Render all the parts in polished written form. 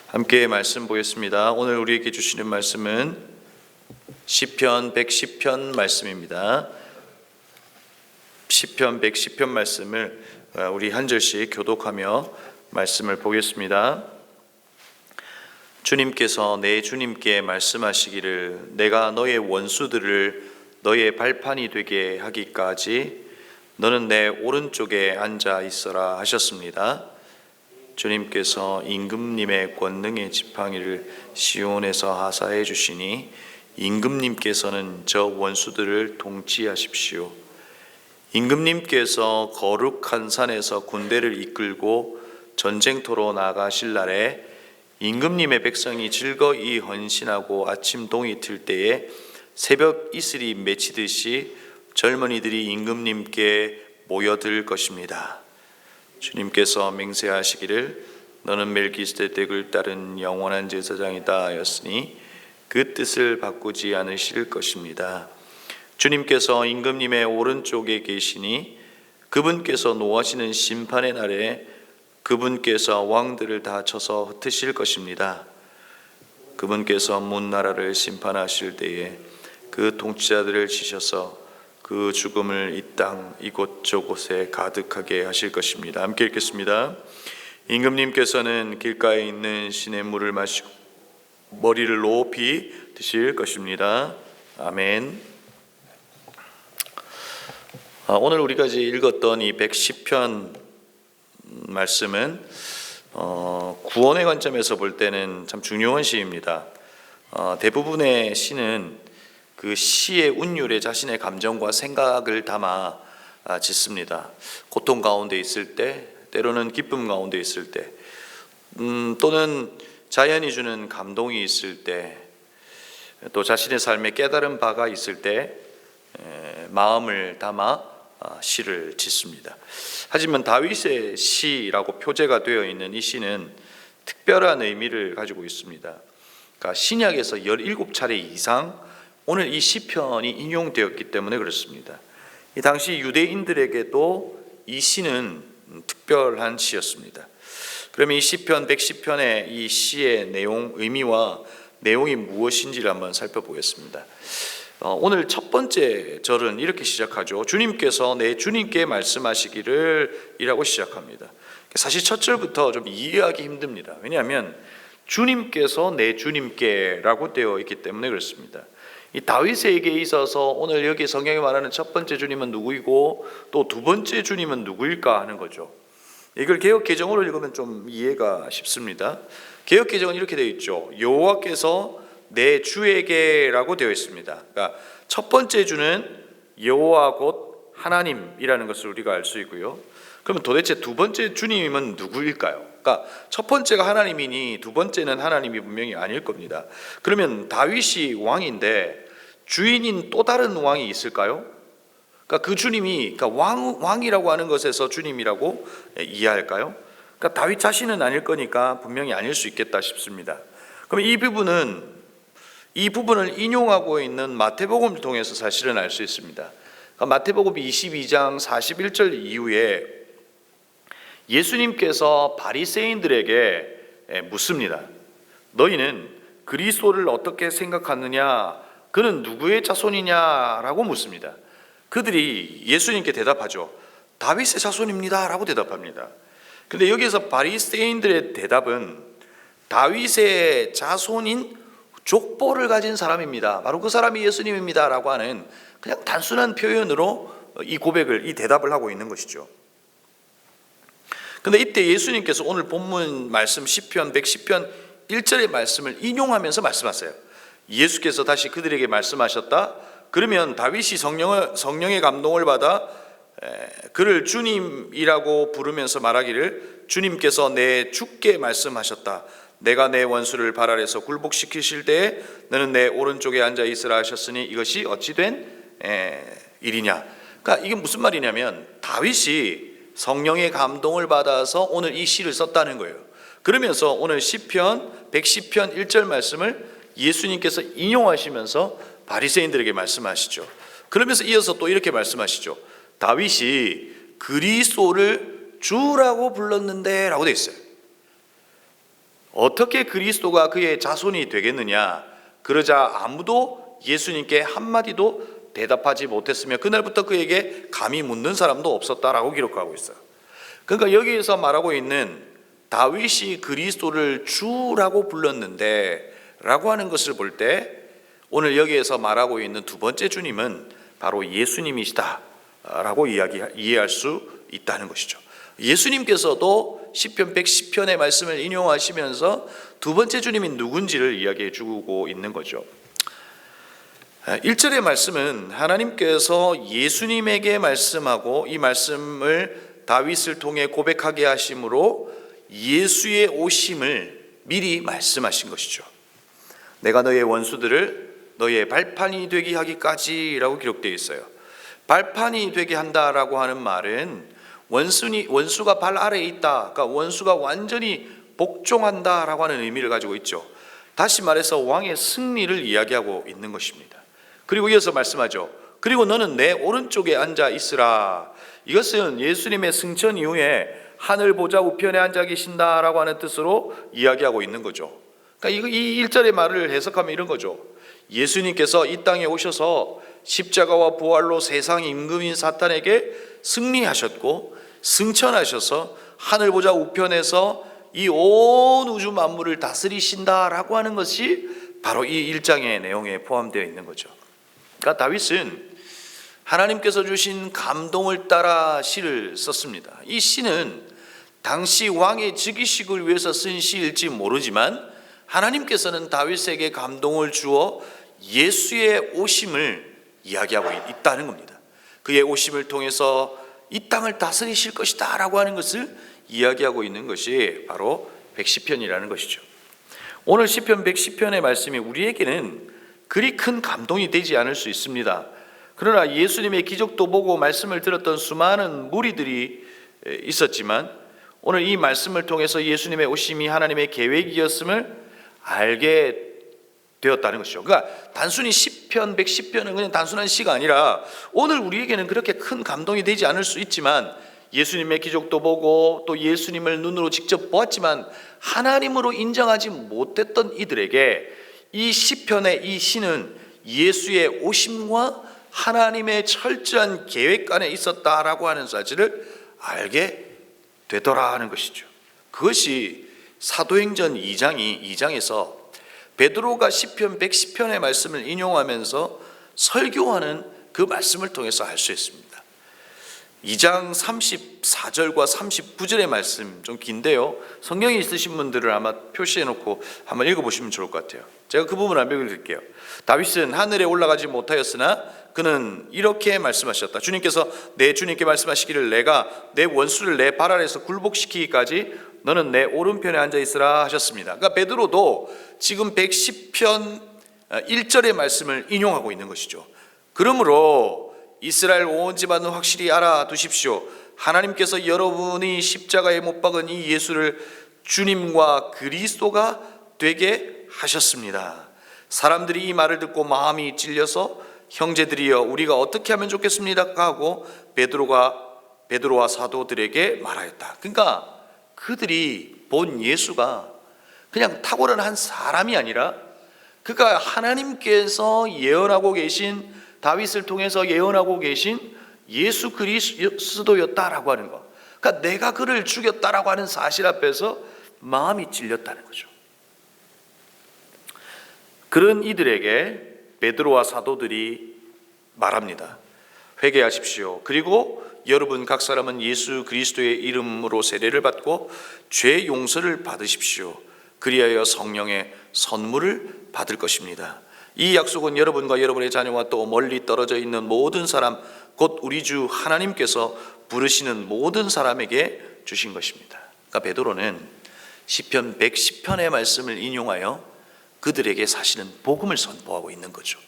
함께 말씀 보겠습니다. 오늘 우리에게 주시는 말씀은 시편 110편 말씀입니다. 시편 110편 말씀을 우리 한 절씩 교독하며 말씀을 보겠습니다. 주님께서 내 주님께 말씀하시기를 내가 너의 원수들을 너의 발판이 되게 하기까지 너는 내 오른쪽에 앉아 있어라 하셨습니다. 주님께서 임금님의 권능의 지팡이를 시온에서 하사해 주시니 임금님께서는 저 원수들을 통치하십시오. 임금님께서 거룩한 산에서 군대를 이끌고 전쟁터로 나가실 날에 임금님의 백성이 즐거이 헌신하고 아침 동이 틀 때에 새벽 이슬이 맺히듯이 젊은이들이 임금님께 모여들 것입니다. 주님께서 맹세하시기를 너는 멜기스데덱을 따른 영원한 제사장이다 하였으니 그 뜻을 바꾸지 않으실 것입니다. 주님께서 임금님의 오른쪽에 계시니 그분께서 노하시는 심판의 날에 그분께서 왕들을 다 쳐서 흩으실 것입니다. 그분께서 문나라를 심판하실 때에 그 통치자들을 치셔서 그 죽음을 이 땅 이곳저곳에 가득하게 하실 것입니다. 함께 읽겠습니다. 임금님께서는 길가에 있는 시냇물을 마시고 머리를 높이 드실 것입니다. 아멘. 오늘 우리가 이제 읽었던 이 110편 말씀은 구원의 관점에서 볼 때는 참 중요한 시입니다. 대부분의 시는 그 시의 운율에 자신의 감정과 생각을 담아 짓습니다. 고통 가운데 있을 때, 때로는 기쁨 가운데 있을 때, 또는 자연이 주는 감동이 있을 때, 또 자신의 삶에 깨달은 바가 있을 때 마음을 담아 시를 짓습니다. 하지만 다윗의 시라고 표제가 되어 있는 이 시는 특별한 의미를 가지고 있습니다. 그러니까 신약에서 17차례 이상 오늘 이 시편이 인용되었기 때문에 그렇습니다. 이 당시 유대인들에게도 이 시는 특별한 시였습니다. 그러면 이 시편 110편의 이 시의 내용, 의미와 내용이 무엇인지를 한번 살펴보겠습니다. 오늘 첫 번째 절은 이렇게 시작하죠. 주님께서 내 주님께 말씀하시기를 이라고 시작합니다. 사실 첫 절부터 좀 이해하기 힘듭니다. 왜냐하면 주님께서 내 주님께라고 되어 있기 때문에 그렇습니다. 이 다윗에게 있어서 오늘 여기 성경이 말하는 첫 번째 주님은 누구이고 또 두 번째 주님은 누구일까 하는 거죠. 이걸 개역 개정으로 읽으면 좀 이해가 쉽습니다. 개역 개정은 이렇게 되어 있죠. 여호와께서 내 주에게라고 되어 있습니다. 그러니까 첫 번째 주는 여호와 곧 하나님이라는 것을 우리가 알 수 있고요. 그러면 도대체 두 번째 주님은 누구일까요? 그러니까 첫 번째가 하나님이니 두 번째는 하나님이 분명히 아닐 겁니다. 그러면 다윗이 왕인데 주인인 또 다른 왕이 있을까요? 그러니까 그 주님이 왕이라고 하는 것에서 주님이라고 이해할까요? 그러니까 다윗 자신은 아닐 거니까 분명히 아닐 수 있겠다 싶습니다. 그럼 이 부분을 인용하고 있는 마태복음을 통해서 사실은 알 수 있습니다. 그러니까 마태복음 22장 41절 이후에 예수님께서 바리새인들에게 묻습니다. 너희는 그리스도를 어떻게 생각하느냐? 그는 누구의 자손이냐라고 묻습니다. 그들이 예수님께 대답하죠. 다윗의 자손입니다 라고 대답합니다. 근데 여기서 바리새인들의 대답은 다윗의 자손인 족보를 가진 사람입니다. 바로 그 사람이 예수님입니다 라고 하는 그냥 단순한 표현으로 이 대답을 하고 있는 것이죠. 근데 이때 예수님께서 오늘 본문 말씀 시편 110편 1절의 말씀을 인용하면서 말씀하세요. 예수께서 다시 그들에게 말씀하셨다. 그러면 다윗이 성령의 감동을 받아 그를 주님이라고 부르면서 말하기를 주님께서 내 주께 말씀하셨다. 내가 내 원수를 발 아래서 굴복시키실 때에 너는 내 오른쪽에 앉아 있으라 하셨으니 이것이 어찌 된 일이냐. 그러니까 이게 무슨 말이냐면 다윗이 성령의 감동을 받아서 오늘 이 시를 썼다는 거예요. 그러면서 오늘 시편 110편 1절 말씀을 예수님께서 인용하시면서 바리새인들에게 말씀하시죠. 그러면서 이어서 또 이렇게 말씀하시죠. 다윗이 그리스도를 주라고 불렀는데 라고 되어 있어요. 어떻게 그리스도가 그의 자손이 되겠느냐? 그러자 아무도 예수님께 한마디도 대답하지 못했으며 그날부터 그에게 감히 묻는 사람도 없었다라고 기록하고 있어요. 그러니까 여기에서 말하고 있는 다윗이 그리스도를 주라고 불렀는데 라고 하는 것을 볼 때 오늘 여기에서 말하고 있는 두 번째 주님은 바로 예수님이시다 라고 이해할 수 있다는 것이죠. 예수님께서도 시편 110편의 말씀을 인용하시면서 두 번째 주님이 누군지를 이야기해 주고 있는 거죠. 1절의 말씀은 하나님께서 예수님에게 말씀하고 이 말씀을 다윗을 통해 고백하게 하심으로 예수의 오심을 미리 말씀하신 것이죠. 내가 너의 원수들을 너의 발판이 되게 하기까지라고 기록되어 있어요. 발판이 되게 한다라고 하는 말은 원수가 발 아래에 있다, 그러니까 원수가 완전히 복종한다라고 하는 의미를 가지고 있죠. 다시 말해서 왕의 승리를 이야기하고 있는 것입니다. 그리고 이어서 말씀하죠. 그리고 너는 내 오른쪽에 앉아 있으라. 이것은 예수님의 승천 이후에 하늘 보좌 우편에 앉아 계신다라고 하는 뜻으로 이야기하고 있는 거죠. 그러니까 이 1절의 말을 해석하면 이런 거죠. 예수님께서 이 땅에 오셔서 십자가와 부활로 세상 임금인 사탄에게 승리하셨고 승천하셔서 하늘 보좌 우편에서 이 온 우주 만물을 다스리신다라고 하는 것이 바로 이 1장의 내용에 포함되어 있는 거죠. 그러니까 다윗은 하나님께서 주신 감동을 따라 시를 썼습니다. 이 시는 당시 왕의 즉위식을 위해서 쓴 시일지 모르지만 하나님께서는 다윗에게 감동을 주어 예수의 오심을 이야기하고 있다는 겁니다. 그의 오심을 통해서 이 땅을 다스리실 것이다 라고 하는 것을 이야기하고 있는 것이 바로 110편이라는 것이죠. 오늘 시편 110편의 말씀이 우리에게는 그리 큰 감동이 되지 않을 수 있습니다. 그러나 예수님의 기적도 보고 말씀을 들었던 수많은 무리들이 있었지만 오늘 이 말씀을 통해서 예수님의 오심이 하나님의 계획이었음을 알게 되었다는 것이죠. 그러니까 단순히 시편 110편은 그냥 단순한 시가 아니라 오늘 우리에게는 그렇게 큰 감동이 되지 않을 수 있지만 예수님의 기적도 보고 또 예수님을 눈으로 직접 보았지만 하나님으로 인정하지 못했던 이들에게 이 시편의 이 시는 예수의 오심과 하나님의 철저한 계획 안에 있었다라고 하는 사실을 알게 되더라는 것이죠. 그것이 사도행전 2장에서 베드로가 시편 110편의 말씀을 인용하면서 설교하는 그 말씀을 통해서 알 수 있습니다. 2장 34절과 39절의 말씀 좀 긴데요. 성경이 있으신 분들은 아마 표시해 놓고 한번 읽어보시면 좋을 것 같아요. 제가 그 부분 한번 읽어드릴게요. 다윗은 하늘에 올라가지 못하였으나 그는 이렇게 말씀하셨다. 주님께서 내 주님께 말씀하시기를 내가 내 원수를 내 발 아래에서 굴복시키기까지 너는 내 오른편에 앉아 있으라 하셨습니다. 그러니까 베드로도 지금 110편 1절의 말씀을 인용하고 있는 것이죠. 그러므로 이스라엘 온 집안은 확실히 알아두십시오. 하나님께서 여러분이 십자가에 못 박은 이 예수를 주님과 그리스도가 되게 하셨습니다. 사람들이 이 말을 듣고 마음이 찔려서 형제들이여 우리가 어떻게 하면 좋겠습니까? 하고 베드로와 사도들에게 말하였다. 그러니까 그들이 본 예수가 그냥 탁월한 한 사람이 아니라 그가 하나님께서 예언하고 계신 다윗을 통해서 예언하고 계신 예수 그리스도였다라고 하는 것. 그러니까 내가 그를 죽였다라고 하는 사실 앞에서 마음이 찔렸다는 거죠. 그런 이들에게 베드로와 사도들이 말합니다. 회개하십시오. 그리고 여러분 각 사람은 예수 그리스도의 이름으로 세례를 받고 죄 용서를 받으십시오. 그리하여 성령의 선물을 받을 것입니다. 이 약속은 여러분과 여러분의 자녀와 또 멀리 떨어져 있는 모든 사람 곧 우리 주 하나님께서 부르시는 모든 사람에게 주신 것입니다. 그러니까 베드로는 시편 110편의 말씀을 인용하여 그들에게 사실은 복음을 선포하고 있는 거죠.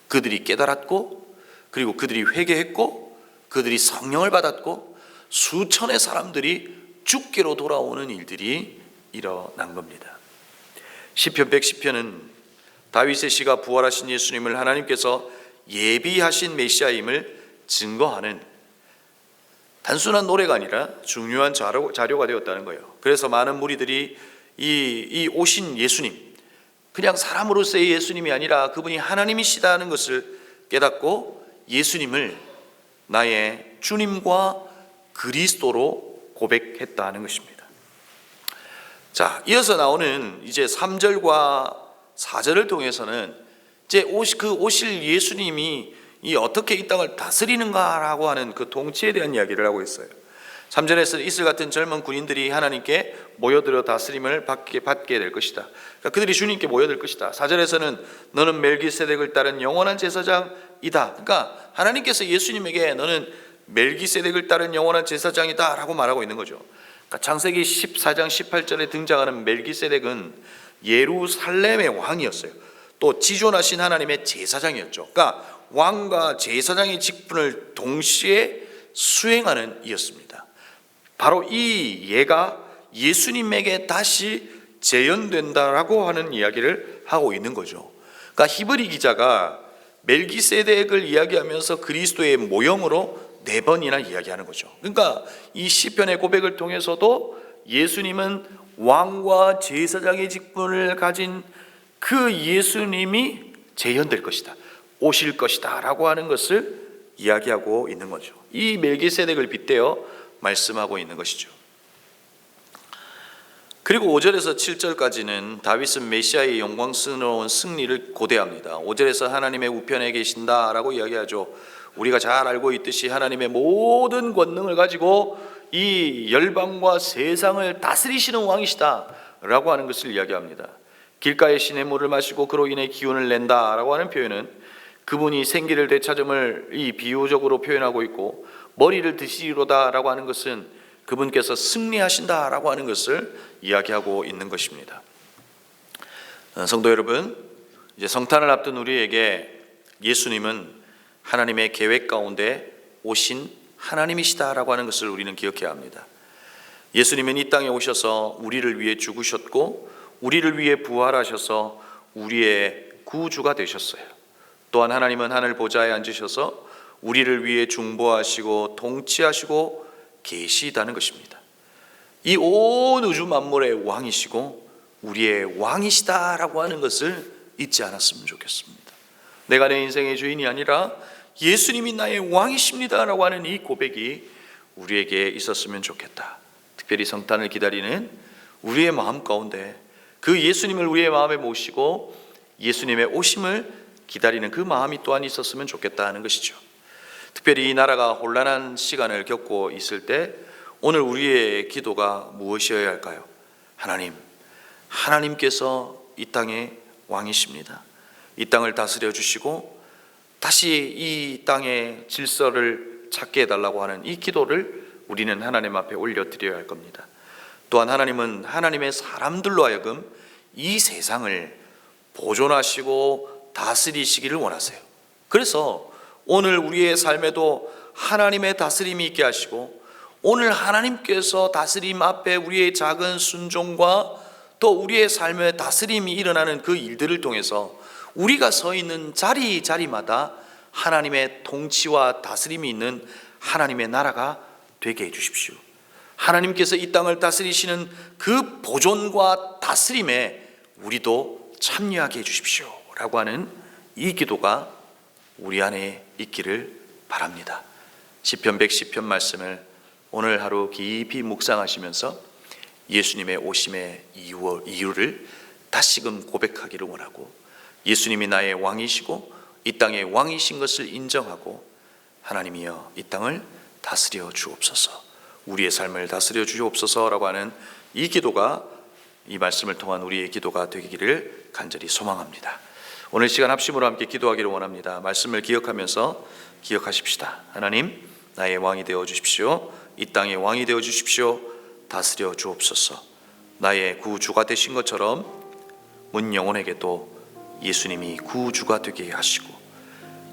그들이 깨달았고 그리고 그들이 회개했고 그들이 성령을 받았고 수천의 사람들이 주께로 돌아오는 일들이 일어난 겁니다. 시편 110편은 다윗의 시가 부활하신 예수님을 하나님께서 예비하신 메시아임을 증거하는 단순한 노래가 아니라 중요한 자료가 되었다는 거예요. 그래서 많은 무리들이 이 오신 예수님, 그냥 사람으로서의 예수님이 아니라 그분이 하나님이시다는 것을 깨닫고 예수님을 나의 주님과 그리스도로 고백했다는 것입니다. 자, 이어서 나오는 이제 3절과 4절을 통해서는 이제 오실 예수님이 어떻게 이 땅을 다스리는가라고 하는 그 통치에 대한 이야기를 하고 있어요. 3절에서 이슬 같은 젊은 군인들이 하나님께 모여들어 다스림을 받게 될 것이다. 그러니까 그들이 주님께 모여들 것이다. 4절에서는 너는 멜기세덱을 따른 영원한 제사장이다. 그러니까 하나님께서 예수님에게 너는 멜기세덱을 따른 영원한 제사장이다 라고 말하고 있는 거죠. 그러니까 창세기 14장 18절에 등장하는 멜기세덱은 예루살렘의 왕이었어요. 또 지존하신 하나님의 제사장이었죠. 그러니까 왕과 제사장의 직분을 동시에 수행하는 이였습니다. 바로 이 예가 예수님에게 다시 재현된다라고 하는 이야기를 하고 있는 거죠. 그러니까 히브리 기자가 멜기세덱을 이야기하면서 그리스도의 모형으로 4번이나 이야기하는 거죠. 그러니까 이 시편의 고백을 통해서도 예수님은 왕과 제사장의 직분을 가진 그 예수님이 재현될 것이다, 오실 것이다 라고 하는 것을 이야기하고 있는 거죠. 이 멜기세덱을 빗대어 말씀하고 있는 것이죠. 그리고 5절에서 7절까지는 다윗은 메시아의 영광스러운 승리를 고대합니다. 5절에서 하나님의 우편에 계신다라고 이야기하죠. 우리가 잘 알고 있듯이 하나님의 모든 권능을 가지고 이 열방과 세상을 다스리시는 왕이시다 라고 하는 것을 이야기합니다. 길가에 시냇물을 마시고 그로 인해 기운을 낸다 라고 하는 표현은 그분이 생기를 되찾음을 이 비유적으로 표현하고 있고, 머리를 드시리로다 라고 하는 것은 그분께서 승리하신다 라고 하는 것을 이야기하고 있는 것입니다. 성도 여러분, 이제 성탄을 앞둔 우리에게 예수님은 하나님의 계획 가운데 오신 하나님이시다라고 하는 것을 우리는 기억해야 합니다. 예수님은 이 땅에 오셔서 우리를 위해 죽으셨고 우리를 위해 부활하셔서 우리의 구주가 되셨어요. 또한 하나님은 하늘 보좌에 앉으셔서 우리를 위해 중보하시고 통치하시고 계시다는 것입니다. 이 온 우주 만물의 왕이시고 우리의 왕이시다라고 하는 것을 잊지 않았으면 좋겠습니다. 내가 내 인생의 주인이 아니라 예수님이 나의 왕이십니다라고 하는 이 고백이 우리에게 있었으면 좋겠다. 특별히 성탄을 기다리는 우리의 마음 가운데 그 예수님을 우리의 마음에 모시고 예수님의 오심을 기다리는 그 마음이 또한 있었으면 좋겠다 하는 것이죠. 특별히 이 나라가 혼란한 시간을 겪고 있을 때 오늘 우리의 기도가 무엇이어야 할까요? 하나님께서 이 땅의 왕이십니다. 이 땅을 다스려 주시고 다시 이 땅의 질서를 찾게 해달라고 하는 이 기도를 우리는 하나님 앞에 올려드려야 할 겁니다. 또한 하나님은 하나님의 사람들로 하여금 이 세상을 보존하시고 다스리시기를 원하세요. 그래서 오늘 우리의 삶에도 하나님의 다스림이 있게 하시고 오늘 하나님께서 다스림 앞에 우리의 작은 순종과 또 우리의 삶의 다스림이 일어나는 그 일들을 통해서 우리가 서 있는 자리마다 하나님의 통치와 다스림이 있는 하나님의 나라가 되게 해주십시오. 하나님께서 이 땅을 다스리시는 그 보존과 다스림에 우리도 참여하게 해주십시오 라고 하는 이 기도가 우리 안에 있기를 바랍니다. 시편 110편 말씀을 오늘 하루 깊이 묵상하시면서 예수님의 오심의 이유를 다시금 고백하기를 원하고 예수님이 나의 왕이시고 이 땅의 왕이신 것을 인정하고 하나님이여 이 땅을 다스려 주옵소서, 우리의 삶을 다스려 주옵소서라고 하는 이 기도가 이 말씀을 통한 우리의 기도가 되기를 간절히 소망합니다. 오늘 시간 합심으로 함께 기도하기를 원합니다. 말씀을 기억하면서 기억하십시다. 하나님, 나의 왕이 되어 주십시오. 이 땅의 왕이 되어 주십시오. 다스려 주옵소서. 나의 구주가 되신 것처럼 문 영혼에게도 예수님이 구주가 되게 하시고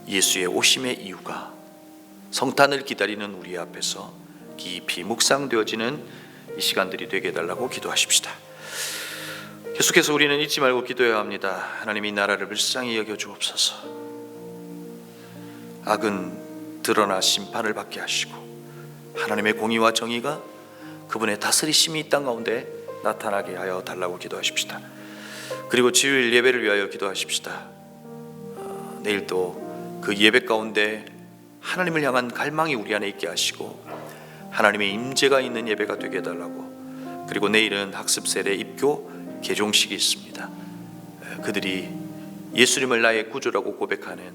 예수의 오심의 이유가 성탄을 기다리는 우리 앞에서 깊이 묵상되어지는 이 시간들이 되게 해달라고 기도하십시다. 계속해서 우리는 잊지 말고 기도해야 합니다. 하나님이 나라를 불쌍히 여겨 주옵소서. 악은 드러나 심판을 받게 하시고 하나님의 공의와 정의가 그분의 다스리심이 이 땅 가운데 나타나게 하여 달라고 기도하십시다. 그리고 주일 예배를 위하여 기도하십시다. 내일 또 그 예배 가운데 하나님을 향한 갈망이 우리 안에 있게 하시고 하나님의 임재가 있는 예배가 되게 해달라고. 그리고 내일은 학습 세례 입교 개종식이 있습니다. 그들이 예수님을 나의 구주라고 고백하는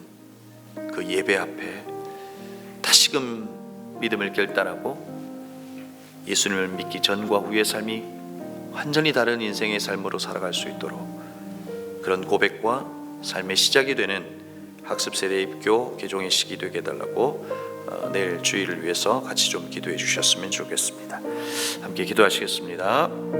그 예배 앞에 다시금 믿음을 결단하고 예수님을 믿기 전과 후의 삶이 완전히 다른 인생의 삶으로 살아갈 수 있도록 그런 고백과 삶의 시작이 되는 학습 세례 입교 개종의 시기 되게 해달라고 내일 주일을 위해서 같이 좀 기도해 주셨으면 좋겠습니다. 함께 기도하시겠습니다.